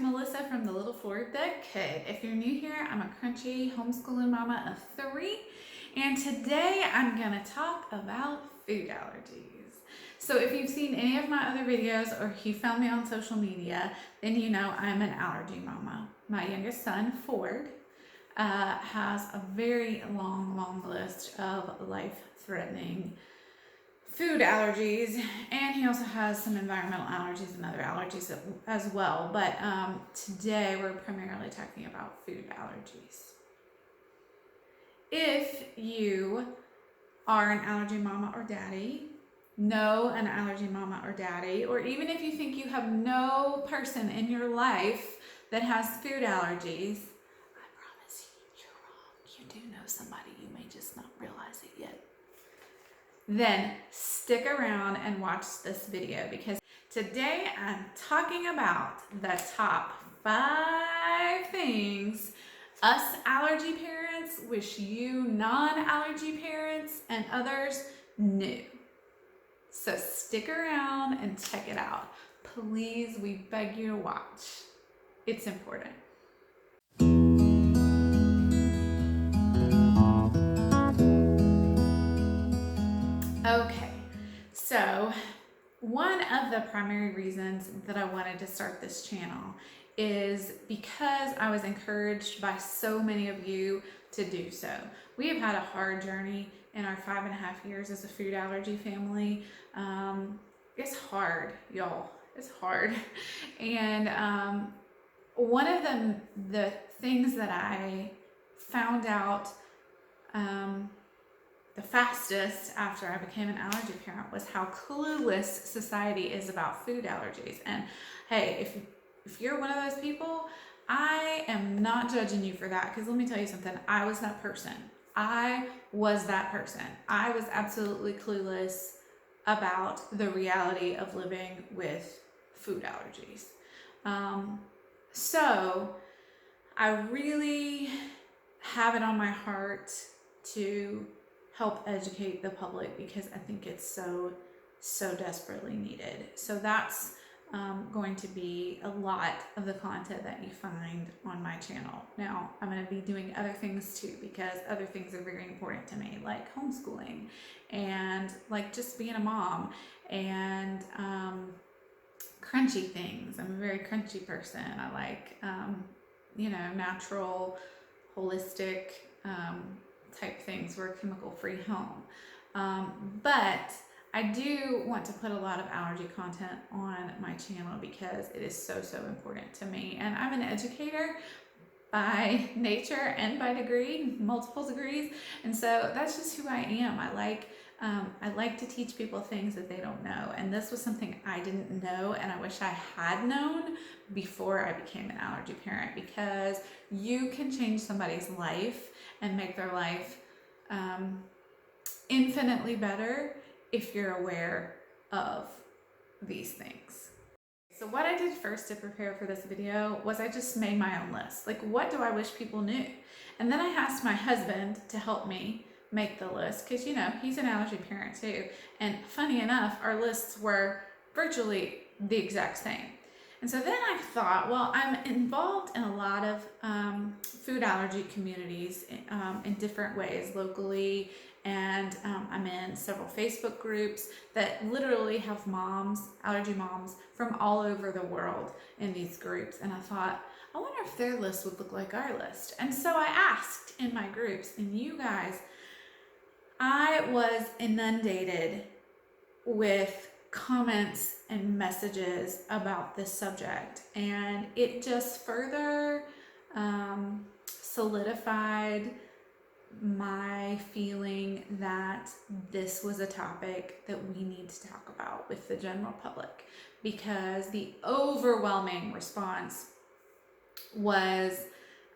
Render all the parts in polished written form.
Melissa from the Little Florida Kid. If you're new here, I'm a crunchy homeschooling mama of 3, and today I'm going to talk about food allergies. So if you've seen any of my other videos or you found me on social media, then you know I'm an allergy mama. My youngest son, Ford, has a very long list of life-threatening food allergies, and he also has some environmental allergies and other allergies as well. But today we're primarily talking about food allergies. If you are an allergy mama or daddy, know an allergy mama or daddy, or even if you think you have no person in your life that has food allergies, I promise you, you're wrong. You do know somebody, you may just not realize it yet. Then stick around and watch this video, because today I'm talking about the top 5 things us allergy parents wish you non-allergy parents and others knew. So stick around and check it out. Please, we beg you to watch. It's important. Okay, so one of the primary reasons that I wanted to start this channel is because I was encouraged by so many of you to do so. We have had a hard journey in our 5.5 years as a food allergy family. It's hard, y'all. It's hard. And one of the things that I found out the fastest after I became an allergy parent was how clueless society is about food allergies. And hey, if you're one of those people, I am not judging you for that, because let me tell you something. I was that person. I was absolutely clueless about the reality of living with food allergies. So I really have it on my heart to help educate the public, because I think it's so desperately needed. So that's going to be a lot of the content that you find on my channel. Now, I'm going to be doing other things too, because other things are very important to me, like homeschooling and like just being a mom, and crunchy things. I'm a very crunchy person. I like natural, holistic type things. We're a chemical-free home. But I do want to put a lot of allergy content on my channel because it is so important to me. And I'm an educator by nature and by degree, multiple degrees. And so that's just who I am. I like to teach people things that they don't know. And this was something I didn't know, and I wish I had known before I became an allergy parent, because you can change somebody's life and make their life infinitely better if you're aware of these things. So what I did first to prepare for this video was I just made my own list. Like, what do I wish people knew? And then I asked my husband to help me make the list, because he's an allergy parent too. And funny enough, our lists were virtually the exact same. And so then I thought, well, I'm involved in a lot of food allergy communities in different ways locally, and I'm in several Facebook groups that literally have moms, allergy moms from all over the world in these groups. And I thought, I wonder if their list would look like our list. And so I asked in my groups, and you guys, I was inundated with comments and messages about this subject, and it just further solidified my feeling that this was a topic that we need to talk about with the general public, because the overwhelming response was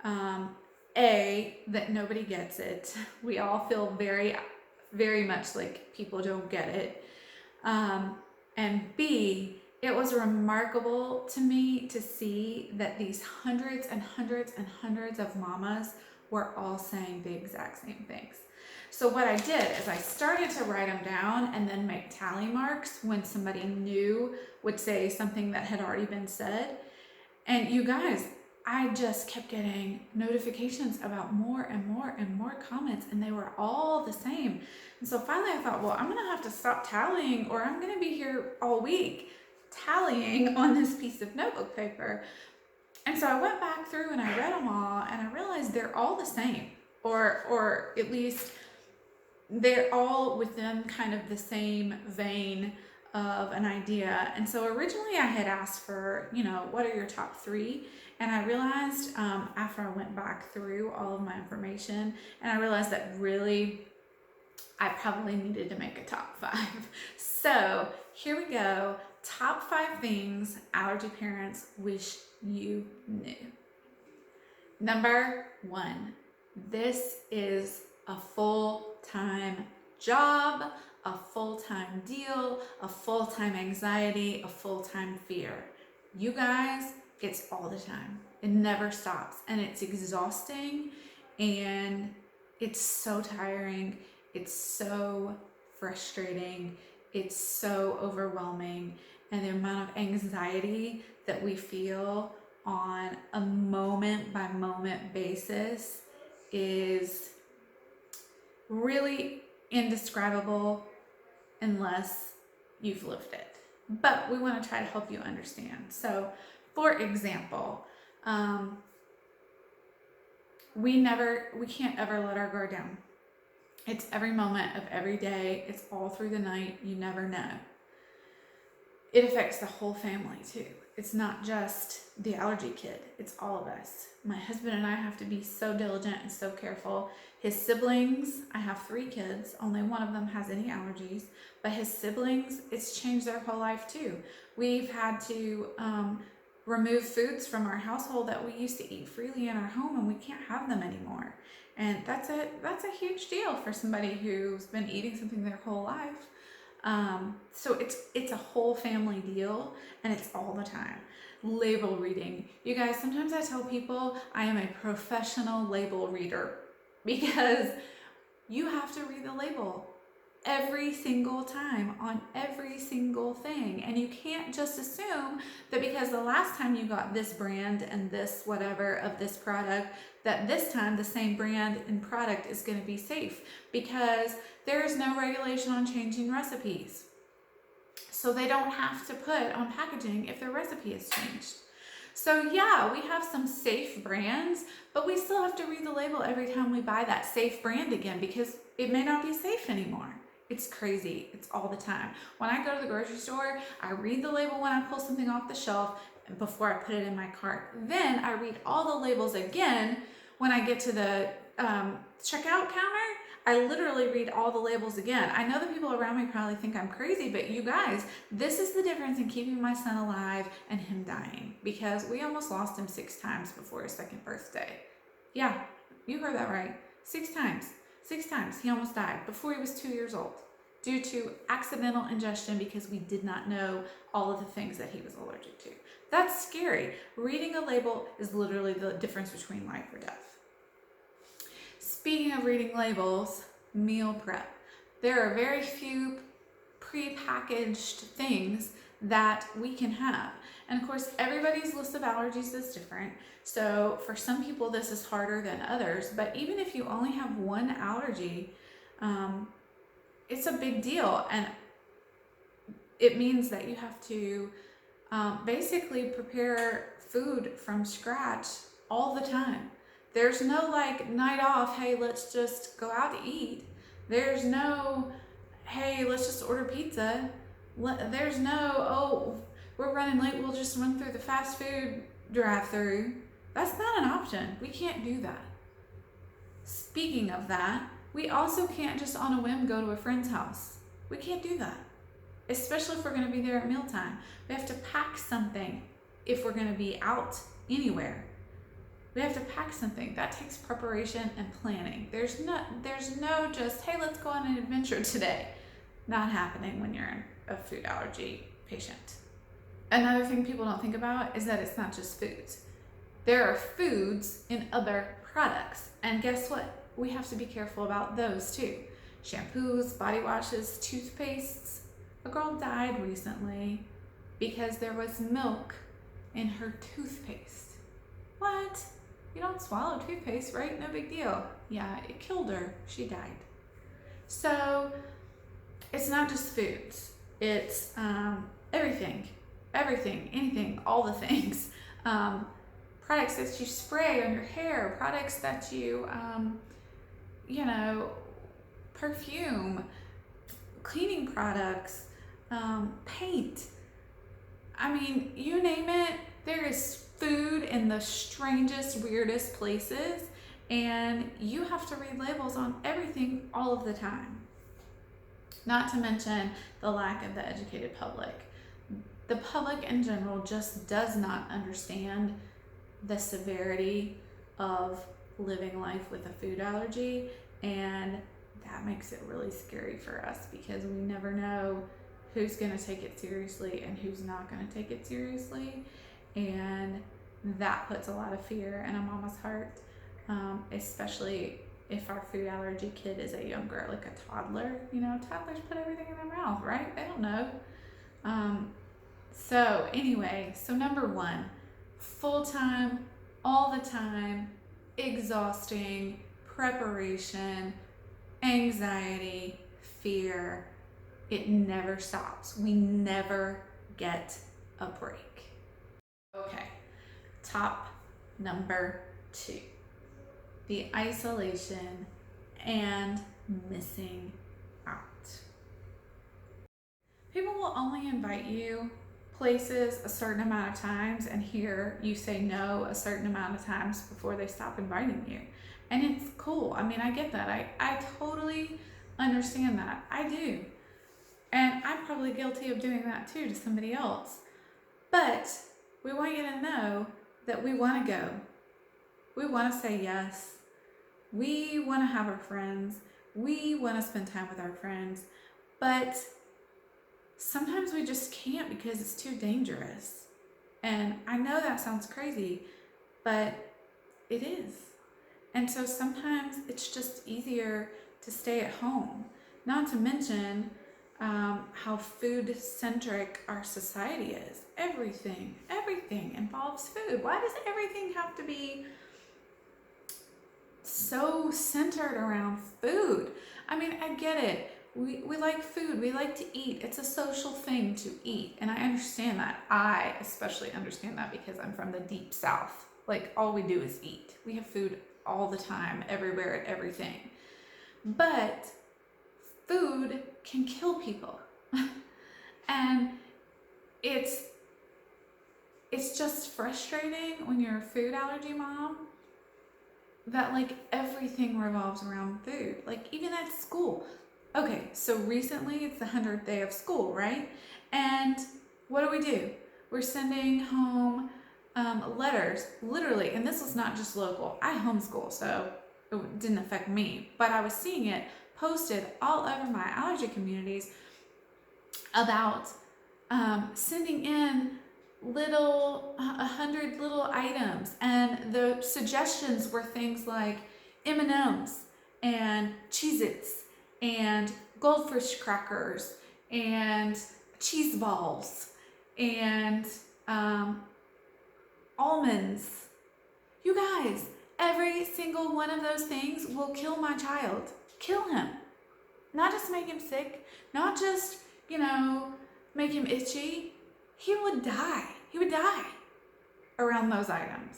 that nobody gets it. We all feel very much like people don't get it. And B, it was remarkable to me to see that these hundreds of mamas were all saying the exact same things. So what I did is I started to write them down and then make tally marks when somebody new would say something that had already been said. And you guys, I just kept getting notifications about more and more and more comments, and they were all the same. And so finally I thought, well, I'm gonna have to stop tallying, or I'm gonna be here all week tallying on this piece of notebook paper. And so I went back through and I read them all, and I realized they're all the same, or at least they're all within kind of the same vein of an idea. And so originally I had asked for, what are your top 3? And I realized after I went back through all of my information, and I realized that really I probably needed to make a top 5. So here we go. Top 5 things allergy parents wish you knew. Number 1, this is a full-time job, a full-time deal, a full-time anxiety, a full-time fear. You guys, it's all the time. It never stops, and it's exhausting, and it's so tiring. It's so frustrating. It's so overwhelming, and the amount of anxiety that we feel on a moment by moment basis is really indescribable unless you've lived it. But we want to try to help you understand. So, for example, we can't ever let our guard down. It's every moment of every day. It's all through the night. You never know. It affects the whole family too. It's not just the allergy kid, it's all of us. My husband and I have to be so diligent and so careful. His siblings, I have 3 kids, only one of them has any allergies, but his siblings, it's changed their whole life too. We've had to remove foods from our household that we used to eat freely in our home, and we can't have them anymore. And that's a huge deal for somebody who's been eating something their whole life. So it's a whole family deal, and it's all the time. Label reading. You guys, sometimes I tell people I am a professional label reader, because you have to read the label every single time on every single thing. And you can't just assume that because the last time you got this brand and this whatever of this product, that this time the same brand and product is going to be safe, because there is no regulation on changing recipes. So they don't have to put on packaging if their recipe has changed. So yeah, we have some safe brands, but we still have to read the label every time we buy that safe brand again, because it may not be safe anymore. It's crazy. It's all the time. When I go to the grocery store, I read the label when I pull something off the shelf before I put it in my cart. Then I read all the labels again when I get to the checkout counter. I literally read all the labels again. I know the people around me probably think I'm crazy, but you guys, this is the difference in keeping my son alive and him dying, because we almost lost him 6 times before his 2nd birthday. Yeah, you heard that right. 6 times. 6 times he almost died before he was 2 years old due to accidental ingestion, because we did not know all of the things that he was allergic to. That's scary. Reading a label is literally the difference between life or death. Speaking of reading labels, meal prep. There are very few pre-packaged things that we can have. And of course, everybody's list of allergies is different. So for some people, this is harder than others. But even if you only have one allergy, it's a big deal. And it means that you have to basically prepare food from scratch all the time. There's no like night off, hey, let's just go out to eat. There's no, hey, let's just order pizza. There's no, oh, we're running late, we'll just run through the fast food drive-through. That's not an option. We can't do that. Speaking of that, we also can't just on a whim go to a friend's house. We can't do that, especially if we're going to be there at mealtime. We have to pack something if we're going to be out anywhere. We have to pack something. That takes preparation and planning. There's no just, hey, let's go on an adventure today. Not happening when you're a food allergy patient. Another thing people don't think about is that it's not just foods. There are foods in other products. And guess what? We have to be careful about those too. Shampoos, body washes, toothpastes. A girl died recently because there was milk in her toothpaste. What? You don't swallow toothpaste, right? No big deal. Yeah, it killed her. She died. So it's not just foods. It's everything, anything, all the things. Products that you spray on your hair, products that you, perfume, cleaning products, paint. I mean, you name it, there is food in the strangest, weirdest places, and you have to read labels on everything all of the time. Not to mention the lack of the educated public. The public in general just does not understand the severity of living life with a food allergy, and that makes it really scary for us because we never know who's going to take it seriously and who's not going to take it seriously, and that puts a lot of fear in a mama's heart, especially if our food allergy kid is a younger, like a toddler. Toddlers put everything in their mouth, right? They don't know. So number one, full-time, all the time, exhausting, preparation, anxiety, fear. It never stops. We never get a break. Okay, top number 2, the isolation and missing out. People will only invite you places a certain amount of times and hear you say no a certain amount of times before they stop inviting you. And it's cool. I mean, I get that. I totally understand that. I do. And I'm probably guilty of doing that too to somebody else. But we want you to know that we want to go. We want to say yes. We want to have our friends. We want to spend time with our friends. But sometimes we just can't because it's too dangerous. And I know that sounds crazy, but it is. And so sometimes it's just easier to stay at home. Not to mention how food-centric our society is. Everything involves food. Why does everything have to be so centered around food? I mean, I get it. We like food. We like to eat. It's a social thing to eat. And I understand that. I especially understand that because I'm from the deep South. Like, all we do is eat. We have food all the time, everywhere, at everything. But food can kill people. And it's just frustrating when you're a food allergy mom that like everything revolves around food. Like even at school. Okay, so recently it's the 100th day of school, right? And what do? We're sending home letters, literally, and this was not just local. I homeschool, so it didn't affect me, but I was seeing it posted all over my allergy communities about sending in 100 little items, and the suggestions were things like M&Ms and Cheez-Its and goldfish crackers and cheese balls and almonds. You guys, every single one of those things will kill my child. Kill him. Not just make him sick, not just, make him itchy. He would die. He would die around those items.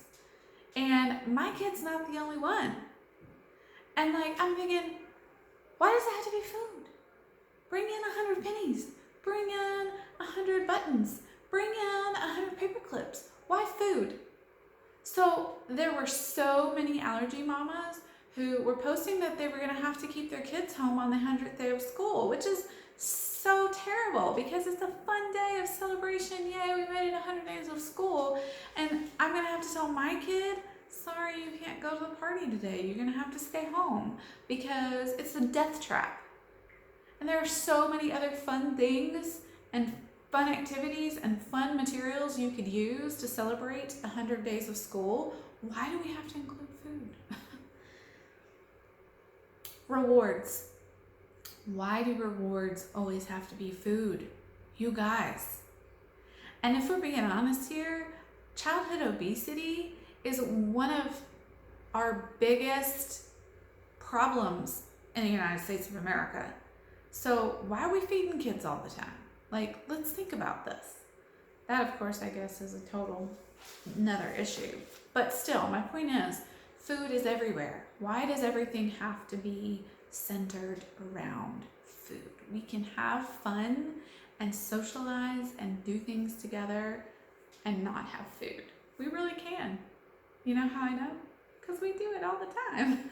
And my kid's not the only one. And I'm thinking, why does it have to be food? Bring in 100 pennies. Bring in 100 buttons. Bring in 100 paper clips. Why food? So there were so many allergy mamas who were posting that they were going to have to keep their kids home on the 100th day of school, which is so terrible because it's a fun day of celebration. Yay, we made it 100 days of school. And I'm going to have to tell my kid, sorry, you can't go to the party today. You're going to have to stay home because it's a death trap. And there are so many other fun things and fun activities and fun materials you could use to celebrate 100 days of school. Why do we have to include food? Rewards. Why do rewards always have to be food? You guys. And if we're being honest here, childhood obesity is one of our biggest problems in the United States of America. So why are we feeding kids all the time? Like, let's think about this. That, of course, I guess is a total another issue. But still, my point is, food is everywhere. Why does everything have to be centered around food? We can have fun and socialize and do things together and not have food. We really can. You know how I know? Because we do it all the time.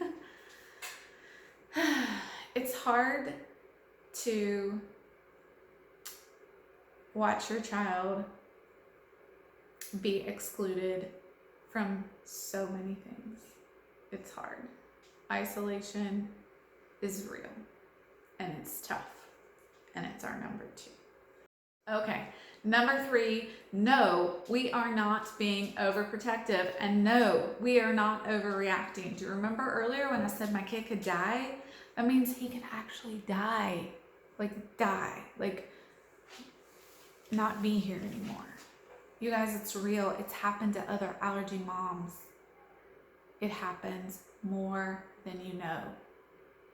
It's hard to watch your child be excluded from so many things. It's hard. Isolation is real and it's tough, and it's our number 2. Okay, number 3, no, we are not being overprotective, and no, we are not overreacting. Do you remember earlier when I said my kid could die? That means he could actually die, like not be here anymore. You guys, it's real. It's happened to other allergy moms. It happens more than you know.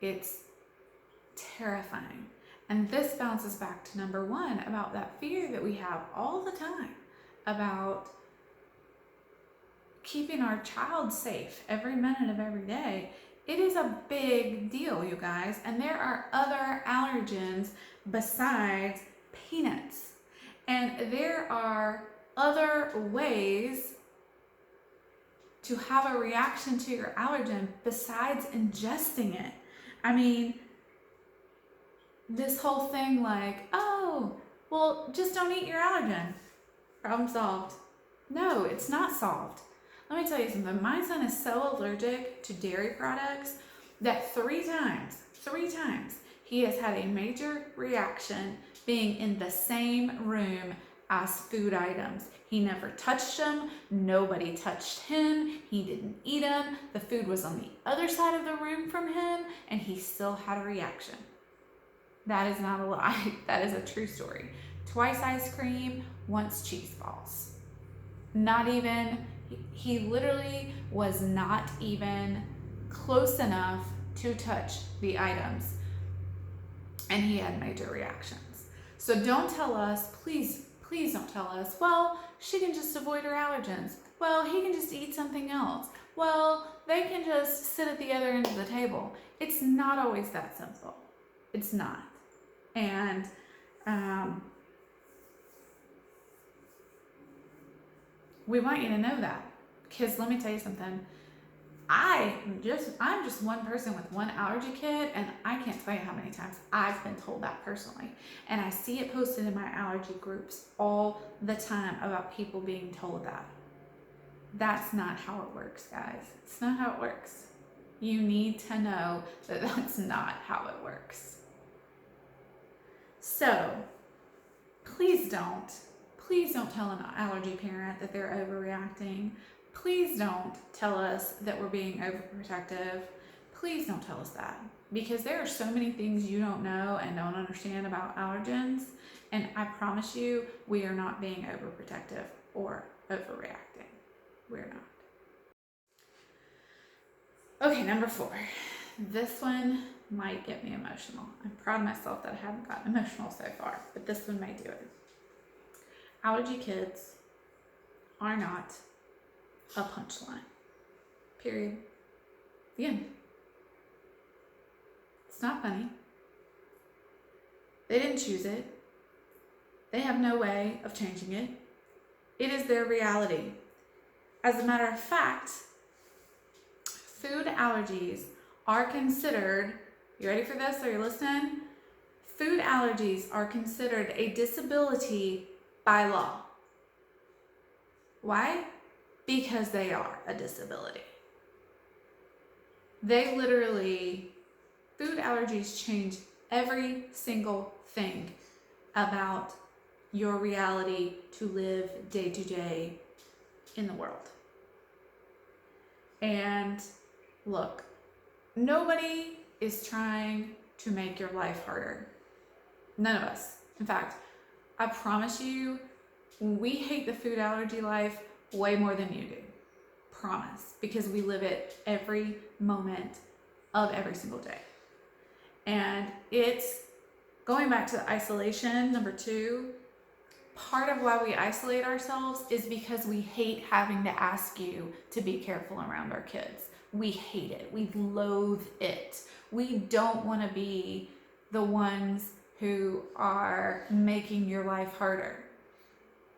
It's terrifying. And this bounces back to number 1 about that fear that we have all the time about keeping our child safe every minute of every day. It is a big deal, you guys. And there are other allergens besides peanuts. And there are other ways to have a reaction to your allergen besides ingesting it. I mean, this whole thing like, oh, well, just don't eat your allergen. Problem solved. No, it's not solved. Let me tell you something. My son is so allergic to dairy products that 3 times, he has had a major reaction being in the same room as food items. He never touched them. Nobody touched him. He didn't eat them. The food was on the other side of the room from him, and he still had a reaction. That is not a lie. That is a true story. Twice ice cream, once cheese balls. Not even, he literally was not even close enough to touch the items, and he had major reactions. So don't tell us, please don't tell us, well, she can just avoid her allergens. Well, he can just eat something else. Well, they can just sit at the other end of the table. It's not always that simple. It's not. And we want you to know that, because let me tell you something. I'm just one person with one allergy kid, and I can't tell you how many times I've been told that personally. And I see it posted in my allergy groups all the time about people being told that. That's not how it works, guys. It's not how it works. You need to know that that's not how it works. So please don't tell an allergy parent that they're overreacting. Please don't tell us that we're being overprotective. Please don't tell us that, because there are so many things you don't know and don't understand about allergens, and I promise you, we are not being overprotective or overreacting. We're not. Okay, number 4. This one might get me emotional. I'm proud of myself that I haven't gotten emotional so far, but this one may do it. Allergy kids are not a punchline. Period. The end. It's not funny. They didn't choose it. They have no way of changing it. It is their reality. As a matter of fact, food allergies are considered, you ready for this? Are you listening? Food allergies are considered a disability by law. Why? Because they are a disability. They literally, food allergies change every single thing about your reality to live day to day in the world. And look, nobody is trying to make your life harder. None of us. In fact, I promise you, we hate the food allergy life way more than you do. Promise. Because we live it every moment of every single day. And it's going back to the isolation, number 2. Part of why we isolate ourselves is because we hate having to ask you to be careful around our kids. We hate it. We loathe it. We don't want to be the ones who are making your life harder.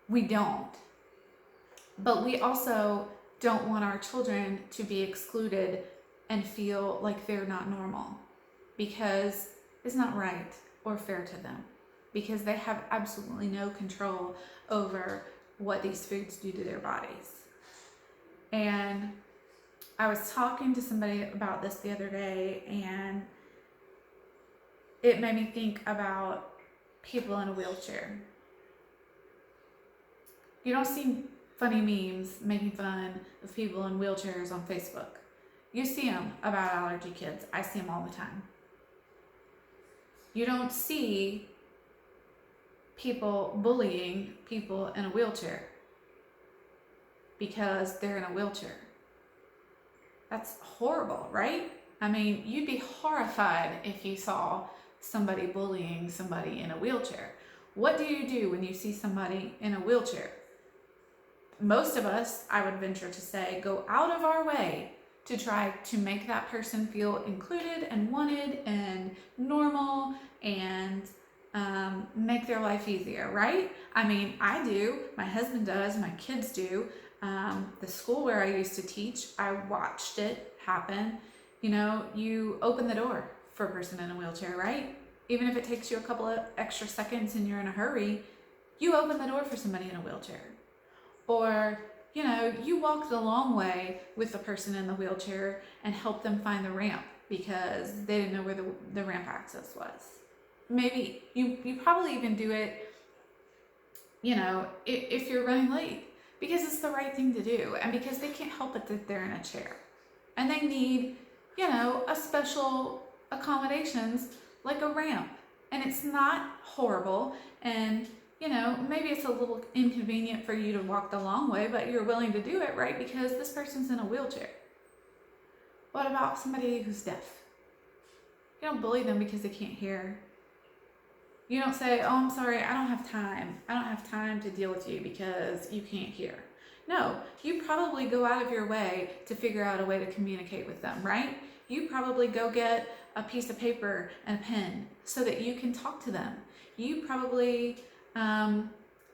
We don't. But we also don't want our children to be excluded and feel like they're not normal, because it's not right or fair to them, because they have absolutely no control over what these foods do to their bodies. And I was talking to somebody about this the other day, and it made me think about people in a wheelchair. You don't see funny memes making fun of people in wheelchairs on Facebook. You see them about allergy kids. I see them all the time. You don't see people bullying people in a wheelchair because they're in a wheelchair. That's horrible, right? I mean, you'd be horrified if you saw somebody bullying somebody in a wheelchair. What do you do when you see somebody in a wheelchair? Most of us, I would venture to say, go out of our way to try to make that person feel included and wanted and normal and make their life easier, right? I mean, I do, my husband does, my kids do. The school where I used to teach, I watched it happen. You know, you open the door for a person in a wheelchair, right? Even if it takes you a couple of extra seconds and you're in a hurry, you open the door for somebody in a wheelchair. Or, you know, you walk the long way with the person in the wheelchair and help them find the ramp because they didn't know where the ramp access was. Maybe you probably even do it, you know, if you're running late, because it's the right thing to do and because they can't help it that they're in a chair and they need, you know, a special accommodations like a ramp, and it's not horrible, and you know, maybe it's a little inconvenient for you to walk the long way, but you're willing to do it, right? Because this person's in a wheelchair. What about somebody who's deaf? You don't bully them because they can't hear. You don't say, oh, I'm sorry, I don't have time. I don't have time to deal with you because you can't hear. No, you probably go out of your way to figure out a way to communicate with them, right? You probably go get a piece of paper and a pen so that you can talk to them. You probably, I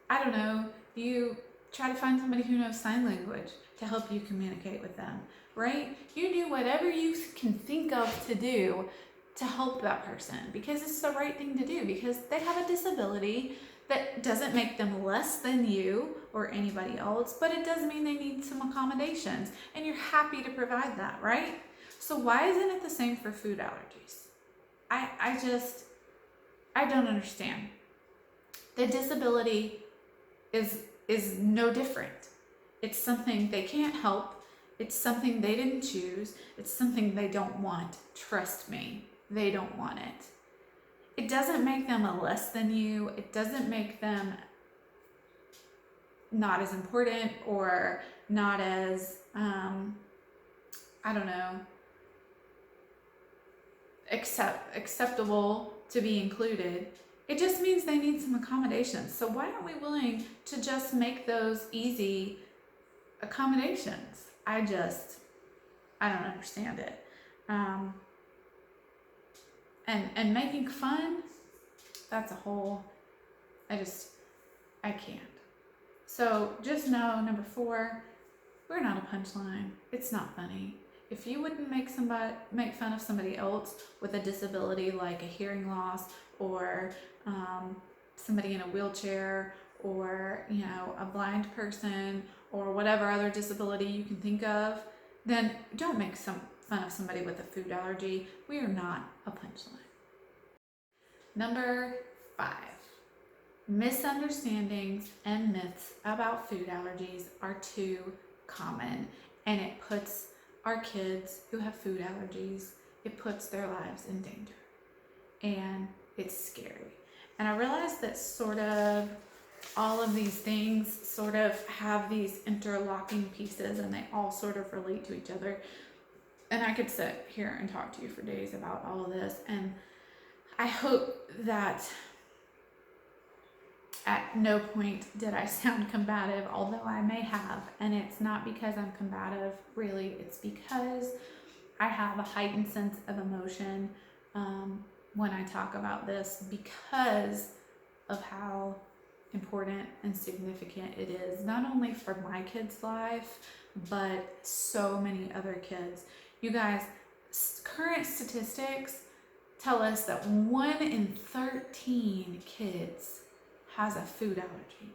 don't know, you try to find somebody who knows sign language to help you communicate with them, right? You do whatever you can think of to do to help that person because it's the right thing to do, because they have a disability that doesn't make them less than you or anybody else, but it does mean they need some accommodations, and you're happy to provide that, right? So why isn't it the same for food allergies? I don't understand. The disability is no different. It's something they can't help. It's something they didn't choose. It's something they don't want. Trust me, they don't want it. It doesn't make them a less than you. It doesn't make them not as important or not as, I don't know, acceptable to be included. It just means they need some accommodations. So why aren't we willing to just make those easy accommodations? I don't understand it. And making fun, that's a whole, I can't. So just know, number 4, we're not a punchline. It's not funny. If you wouldn't make fun of somebody else with a disability like a hearing loss or somebody in a wheelchair or, you know, a blind person or whatever other disability you can think of, then don't make fun of somebody with a food allergy. We are not a punchline. Number 5, misunderstandings and myths about food allergies are too common, and it puts our kids who have food allergies, it puts their lives in danger, and it's scary. And I realized that sort of all of these things sort of have these interlocking pieces, and they all sort of relate to each other. And I could sit here and talk to you for days about all of this, and I hope that at no point did I sound combative, although I may have. And it's not because I'm combative, really. It's because I have a heightened sense of emotion when I talk about this, because of how important and significant it is, not only for my kids' life, but so many other kids. You guys, current statistics tell us that 1 in 13 kids has a food allergy.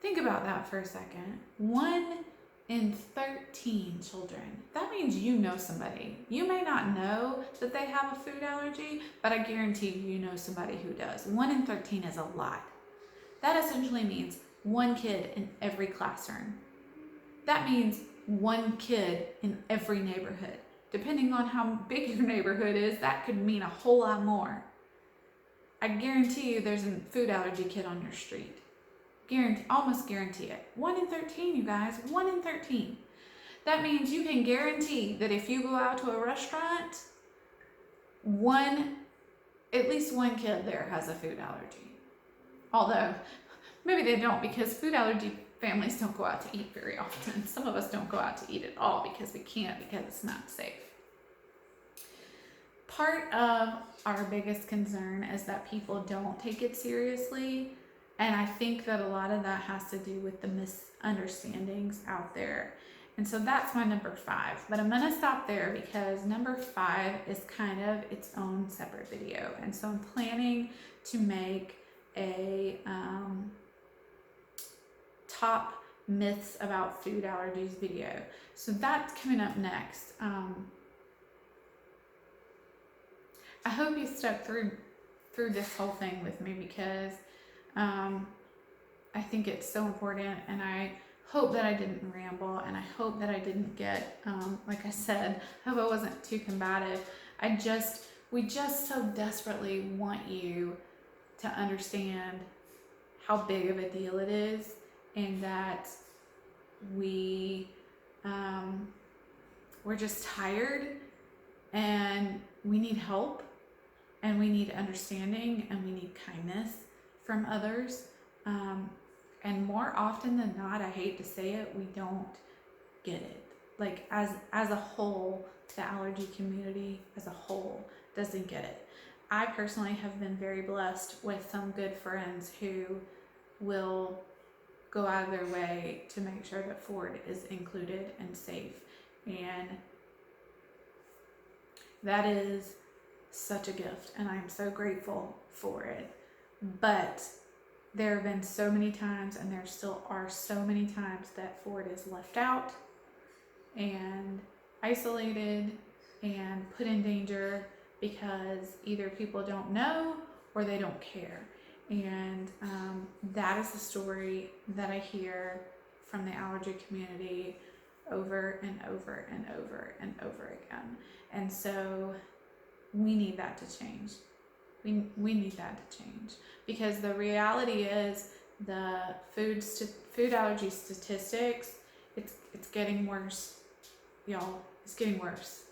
Think about that for a second. 1 in 13 children. That means you know somebody. You may not know that they have a food allergy, but I guarantee you know somebody who does. 1 in 13 is a lot. That essentially means 1 kid in every classroom. That means 1 kid in every neighborhood. Depending on how big your neighborhood is, that could mean a whole lot more. I guarantee you there's a food allergy kid on your street. Almost guarantee it. 1 in 13, you guys, 1 in 13. That means you can guarantee that if you go out to a restaurant, at least one kid there has a food allergy. Although, maybe they don't, because food allergy families don't go out to eat very often. Some of us don't go out to eat at all because we can't, because it's not safe. Part of our biggest concern is that people don't take it seriously. And I think that a lot of that has to do with the misunderstandings out there. And so that's my number 5. But I'm going to stop there because number 5 is kind of its own separate video. And so I'm planning to make a top myths about food allergies video. So that's coming up next. I hope you stuck through this whole thing with me, because I think it's so important, and I hope that I didn't ramble, and I hope that I didn't get, like I said, I hope I wasn't too combative. We just so desperately want you to understand how big of a deal it is, and that we're just tired, and we need help, and we need understanding, and we need kindness from others. And more often than not, I hate to say it, we don't get it. Like as a whole, the allergy community as a whole doesn't get it. I personally have been very blessed with some good friends who will go out of their way to make sure that Ford is included and safe. And that is such a gift, and I'm so grateful for it. But there have been so many times, and there still are so many times, that Ford is left out and isolated and put in danger because either people don't know or they don't care. And that is the story that I hear from the allergy community over and over and over and over again. And so we need that to change. We need that to change, because the reality is the food allergy statistics, it's getting worse, y'all. It's getting worse.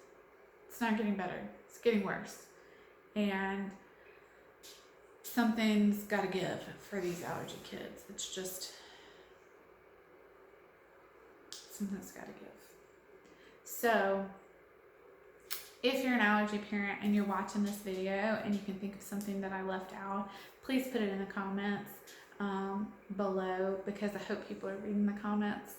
It's not getting better. It's getting worse. And something's got to give for these allergy kids. It's just, something's got to give. So if you're an allergy parent and you're watching this video and you can think of something that I left out, please put it in the comments below, because I hope people are reading the comments.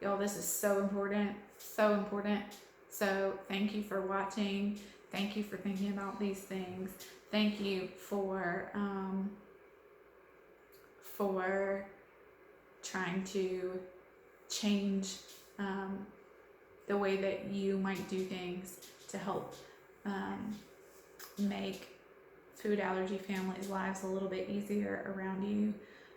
Y'all, this is so important, so important. So thank you for watching. Thank you for thinking about these things. Thank you for trying to change the way that you might do things to help make food allergy families' lives a little bit easier around you.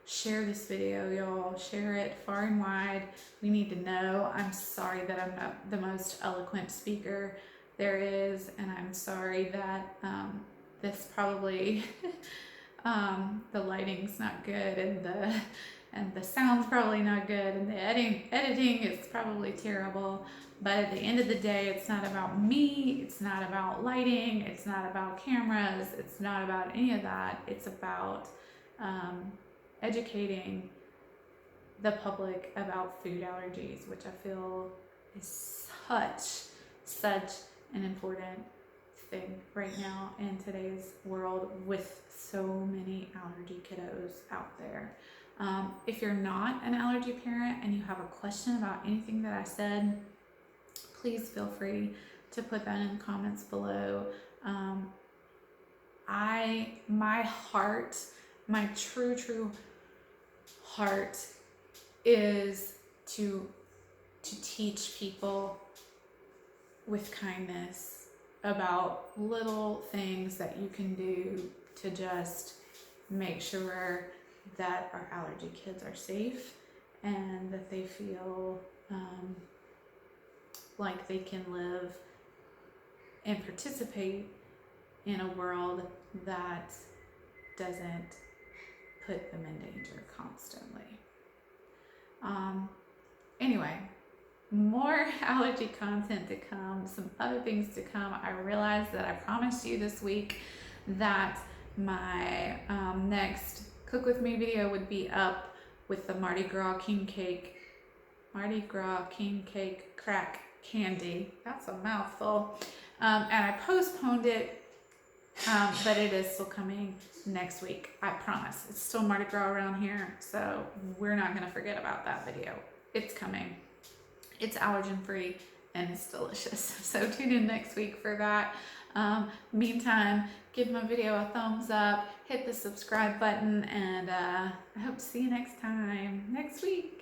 Share this video, y'all. Share it far and wide. We need to know. I'm sorry that I'm not the most eloquent speaker there is, and I'm sorry that this probably The lighting's not good, and the sound's probably not good, and the editing is probably terrible. But at the end of the day, it's not about me, it's not about lighting, it's not about cameras, it's not about any of that. It's about educating the public about food allergies, which I feel is such an important thing right now in today's world with so many allergy kiddos out there. If you're not an allergy parent and you have a question about anything that I said, please feel free to put that in the comments below. My heart, my true heart is to teach people with kindness about little things that you can do to just make sure that our allergy kids are safe and that they feel like they can live and participate in a world that doesn't put them in danger constantly. Anyway, more allergy content to come, some other things to come. I realized that I promised you this week that my next Cook With Me video would be up with the Mardi Gras King Cake crack candy. That's a mouthful. And I postponed it, but it is still coming next week. I promise. It's still Mardi Gras around here, so we're not going to forget about that video. It's coming. It's allergen free and it's delicious. So tune in next week for that. Meantime, give my video a thumbs up, hit the subscribe button, and I hope to see you next week.